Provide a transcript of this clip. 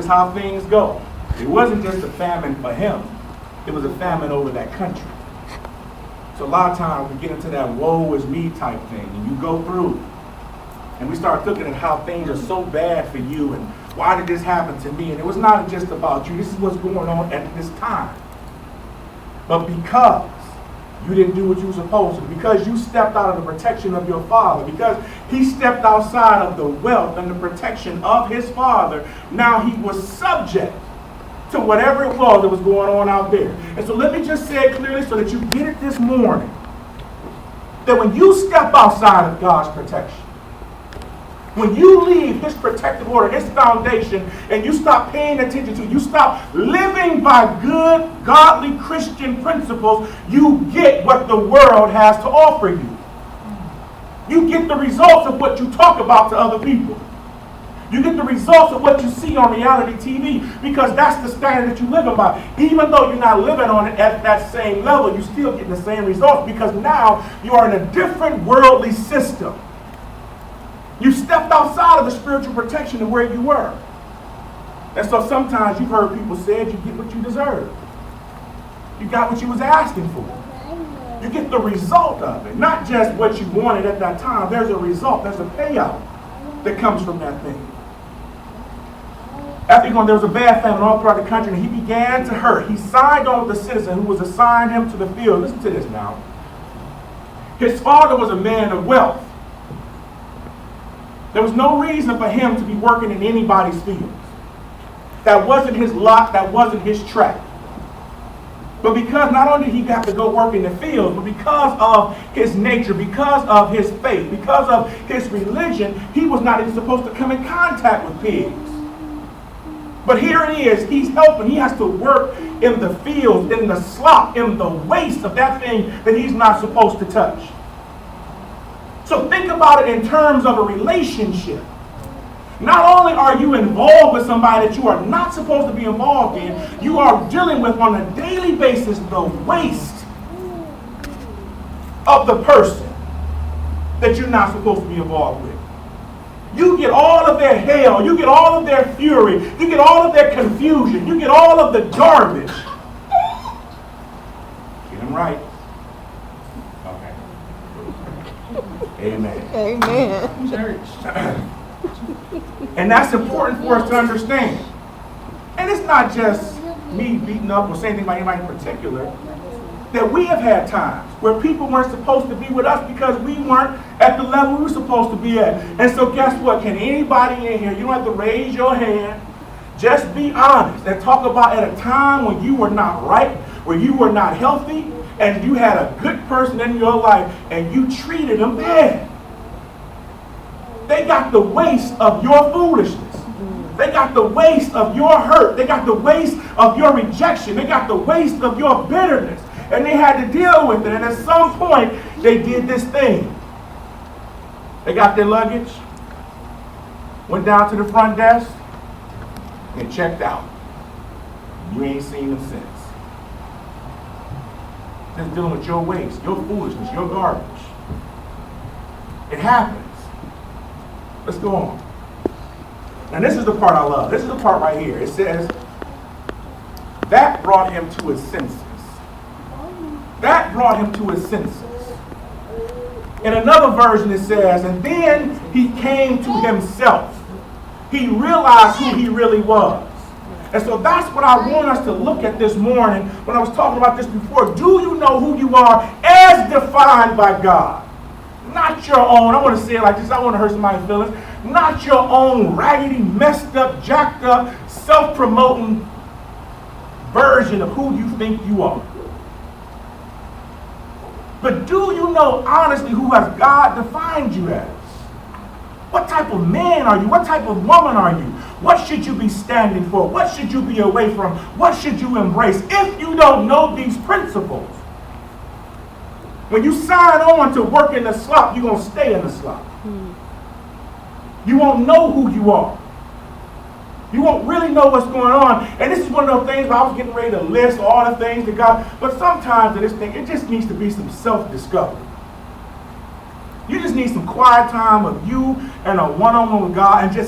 is how things go. It wasn't just a famine for him. It was a famine over that country. So a lot of times we get into that woe is me type thing, and you go through, and we start looking at how things are so bad for you, and why did this happen to me? And it was not just about you. This is what's going on at this time. But because you didn't do what you were supposed to, because you stepped out of the protection of your father, because he stepped outside of the wealth and the protection of his father, now he was subject to whatever it was that was going on out there. And so let me just say it clearly so that you get it this morning, that when you step outside of God's protection, when you leave his protective order, his foundation, and you stop paying attention to, you stop living by good, godly Christian principles, you get what the world has to offer you. You get the results of what you talk about to other people. You get the results of what you see on reality TV, because that's the standard that you're living by. Even though you're not living on it at that same level, you still get the same results, because now you are in a different worldly system. You stepped outside of the spiritual protection of where you were. And so sometimes you've heard people say, you get what you deserve. You got what you was asking for. You get the result of it, not just what you wanted at that time. There's a result, there's a payout that comes from that thing. After there was a bad famine all throughout the country, and he began to hurt. He signed on with the citizen who was assigned him to the field. Listen to this now. His father was a man of wealth. There was no reason for him to be working in anybody's fields. That wasn't his lot, that wasn't his track. But because not only did he have to go work in the fields, but because of his nature, because of his faith, because of his religion, he was not even supposed to come in contact with pigs. But here it is, he's helping. He has to work in the fields, in the slop, in the waste of that thing that he's not supposed to touch. So think about it in terms of a relationship. Not only are you involved with somebody that you are not supposed to be involved in, you are dealing with on a daily basis the waste of the person that you're not supposed to be involved with. You get all of their hell, you get all of their fury, you get all of their confusion, you get all of the garbage. Get them right. Okay. Amen. Amen. Church. And that's important for us to understand. And it's not just me beating up or saying anything about anybody in particular. That we have had times where people weren't supposed to be with us because we weren't at the level we were supposed to be at. And so guess what? Can anybody in here, you don't have to raise your hand, just be honest and talk about at a time when you were not right, where you were not healthy, and you had a good person in your life and you treated them bad. They got the waste of your foolishness. They got the waste of your hurt. They got the waste of your rejection. They got the waste of your bitterness. And they had to deal with it. And at some point, they did this thing. They got their luggage, went down to the front desk, and checked out. You ain't seen them since. Just dealing with your waste, your foolishness, your garbage. It happens. Let's go on. And this is the part I love. This is the part right here. It says, that brought him to his senses. That brought him to his senses. In another version it says, and then he came to himself. He realized who he really was. And so that's what I want us to look at this morning when I was talking about this before. Do you know who you are as defined by God? Not your own, I want to say it like this, I want to hurt somebody's feelings. Not your own raggedy, messed up, jacked up, self-promoting version of who you think you are. But do you know honestly who has God defined you as? What type of man are you? What type of woman are you? What should you be standing for? What should you be away from? What should you embrace? If you don't know these principles, when you sign on to work in the slop, you're going to stay in the slop. You won't know who you are. You won't really know what's going on. And this is one of those things where I was getting ready to list all the things that God, but sometimes in this thing, it just needs to be some self-discovery. You just need some quiet time of you and a one-on-one with God and just